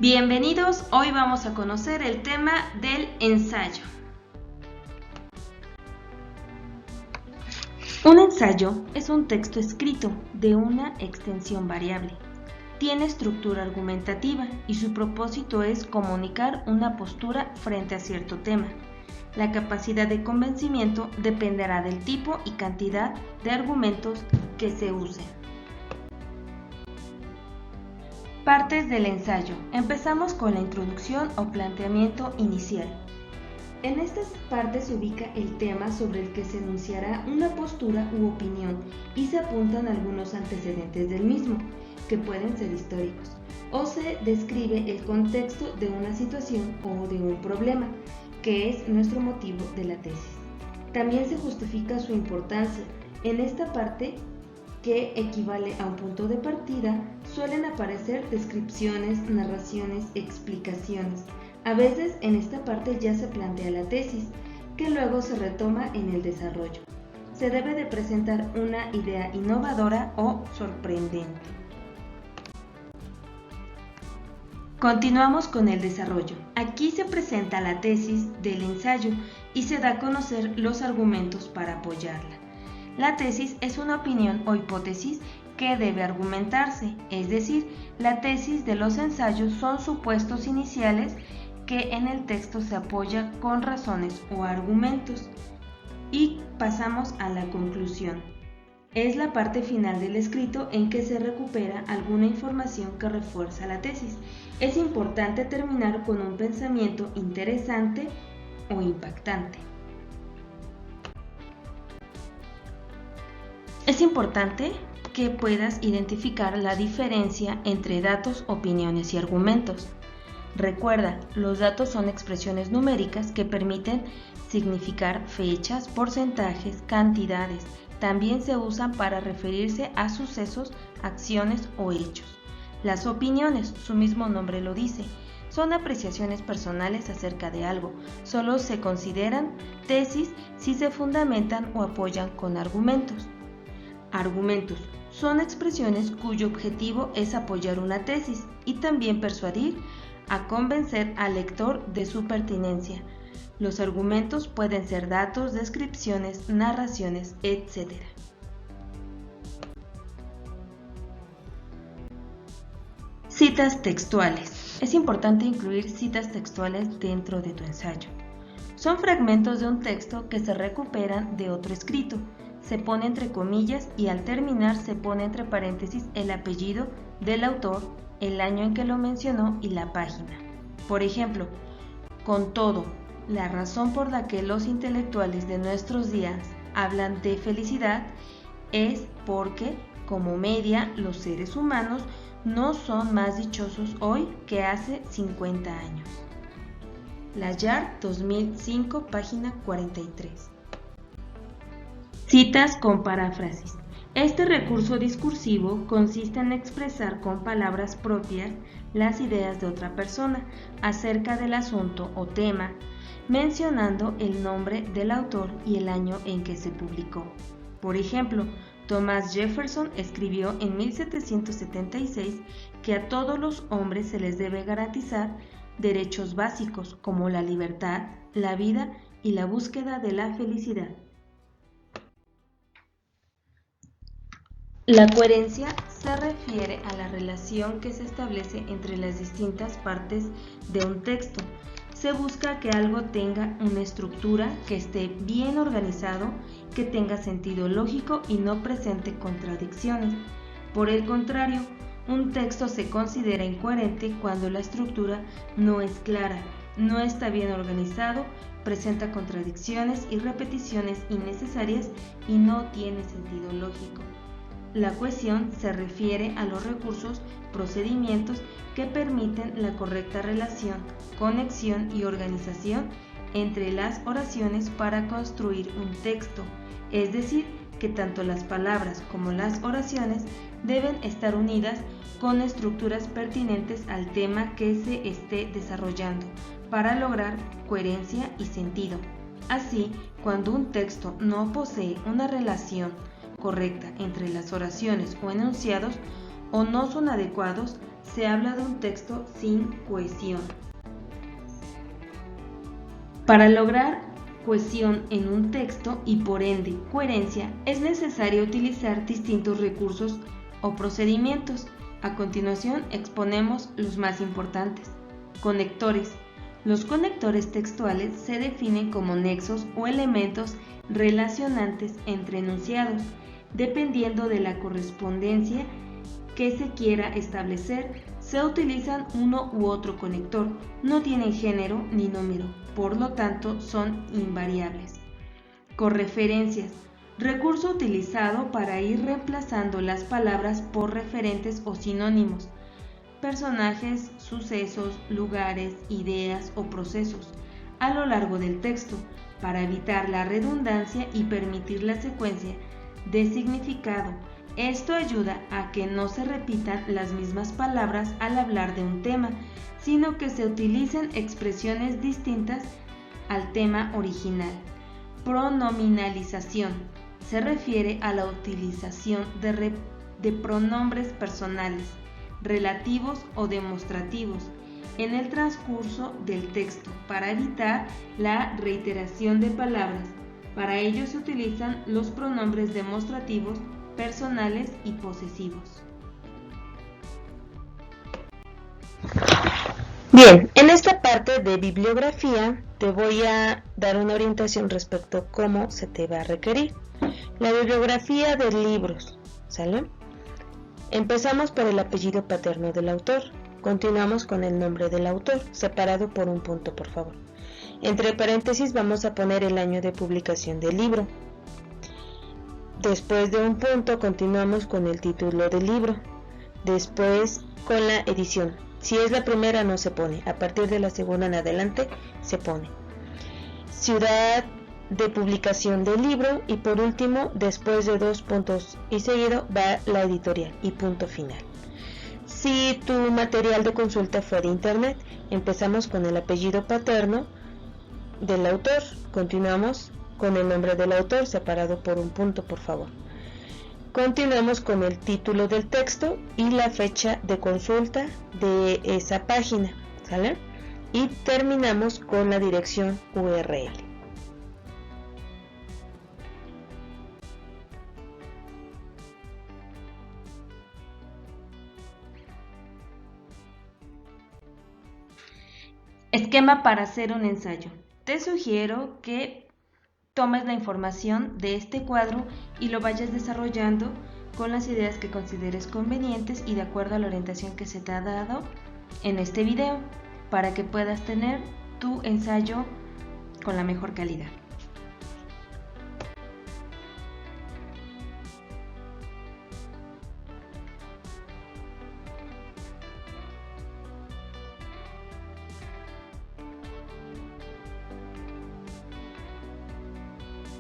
Bienvenidos, hoy vamos a conocer el tema del ensayo. Un ensayo es un texto escrito de una extensión variable. Tiene estructura argumentativa y su propósito es comunicar una postura frente a cierto tema. La capacidad de convencimiento dependerá del tipo y cantidad de argumentos que se usen. Partes del ensayo. Empezamos con la introducción o planteamiento inicial. En estas partes se ubica el tema sobre el que se enunciará una postura u opinión y se apuntan algunos antecedentes del mismo, que pueden ser históricos, o se describe el contexto de una situación o de un problema, que es nuestro motivo de la tesis. También se justifica su importancia. En esta parte, que equivale a un punto de partida, suelen aparecer descripciones, narraciones, explicaciones. A veces en esta parte ya se plantea la tesis, que luego se retoma en el desarrollo. Se debe de presentar una idea innovadora o sorprendente. Continuamos con el desarrollo. Aquí se presenta la tesis del ensayo y se da a conocer los argumentos para apoyarla. La tesis es una opinión o hipótesis que debe argumentarse, es decir, la tesis de los ensayos son supuestos iniciales que en el texto se apoya con razones o argumentos. Y pasamos a la conclusión. Es la parte final del escrito en que se recupera alguna información que refuerza la tesis. Es importante terminar con un pensamiento interesante o impactante. Es importante que puedas identificar la diferencia entre datos, opiniones y argumentos. Recuerda, los datos son expresiones numéricas que permiten significar fechas, porcentajes, cantidades. También se usan para referirse a sucesos, acciones o hechos. Las opiniones, su mismo nombre lo dice, son apreciaciones personales acerca de algo. Solo se consideran tesis si se fundamentan o apoyan con argumentos. Argumentos son expresiones cuyo objetivo es apoyar una tesis y también persuadir a convencer al lector de su pertinencia. Los argumentos pueden ser datos, descripciones, narraciones, etc. Citas textuales. Es importante incluir citas textuales dentro de tu ensayo. Son fragmentos de un texto que se recuperan de otro escrito. Se pone entre comillas y al terminar se pone entre paréntesis el apellido del autor, el año en que lo mencionó y la página. Por ejemplo, con todo, la razón por la que los intelectuales de nuestros días hablan de felicidad es porque, como media, los seres humanos no son más dichosos hoy que hace 50 años. Layard, 2005, página 43. Citas con paráfrasis. Este recurso discursivo consiste en expresar con palabras propias las ideas de otra persona acerca del asunto o tema, mencionando el nombre del autor y el año en que se publicó. Por ejemplo, Thomas Jefferson escribió en 1776 que a todos los hombres se les debe garantizar derechos básicos como la libertad, la vida y la búsqueda de la felicidad. La coherencia se refiere a la relación que se establece entre las distintas partes de un texto. Se busca que algo tenga una estructura, que esté bien organizado, que tenga sentido lógico y no presente contradicciones. Por el contrario, un texto se considera incoherente cuando la estructura no es clara, no está bien organizado, presenta contradicciones y repeticiones innecesarias y no tiene sentido lógico. La cohesión se refiere a los recursos, procedimientos que permiten la correcta relación, conexión y organización entre las oraciones para construir un texto, es decir, que tanto las palabras como las oraciones deben estar unidas con estructuras pertinentes al tema que se esté desarrollando para lograr coherencia y sentido. Así, cuando un texto no posee una relación correcta entre las oraciones o enunciados o no son adecuados, se habla de un texto sin cohesión. Para lograr cohesión en un texto y por ende coherencia, es necesario utilizar distintos recursos o procedimientos. A continuación exponemos los más importantes. Conectores. Los conectores textuales se definen como nexos o elementos relacionantes entre enunciados, dependiendo de la correspondencia que se quiera establecer. Se utilizan uno u otro conector, no tienen género ni número, por lo tanto son invariables. Correferencias. Recurso utilizado para ir reemplazando las palabras por referentes o sinónimos, personajes, sucesos, lugares, ideas o procesos a lo largo del texto, para evitar la redundancia y permitir la secuencia de significado. Esto ayuda a que no se repitan las mismas palabras al hablar de un tema, sino que se utilicen expresiones distintas al tema original. Pronominalización. Se refiere a la utilización de pronombres personales, relativos o demostrativos en el transcurso del texto para evitar la reiteración de palabras. Para ello se utilizan los pronombres demostrativos, personales y posesivos. Bien, en esta parte de bibliografía te voy a dar una orientación respecto a cómo se te va a requerir. La bibliografía de libros, ¿sale? Empezamos por el apellido paterno del autor, continuamos con el nombre del autor, separado por un punto, por favor. Entre paréntesis vamos a poner el año de publicación del libro. Después de un punto continuamos con el título del libro, después con la edición. Si es la primera no se pone, a partir de la segunda en adelante se pone. Ciudad de publicación del libro y por último, después de 2 puntos y seguido va la editorial y punto final. Si tu material de consulta fue de internet, empezamos con el apellido paterno del autor, continuamos con el nombre del autor separado por un punto, por favor. Continuamos con el título del texto y la fecha de consulta de esa página, ¿sale? Y terminamos con la dirección URL. Esquema para hacer un ensayo. Te sugiero que tomes la información de este cuadro y lo vayas desarrollando con las ideas que consideres convenientes y de acuerdo a la orientación que se te ha dado en este video, para que puedas tener tu ensayo con la mejor calidad.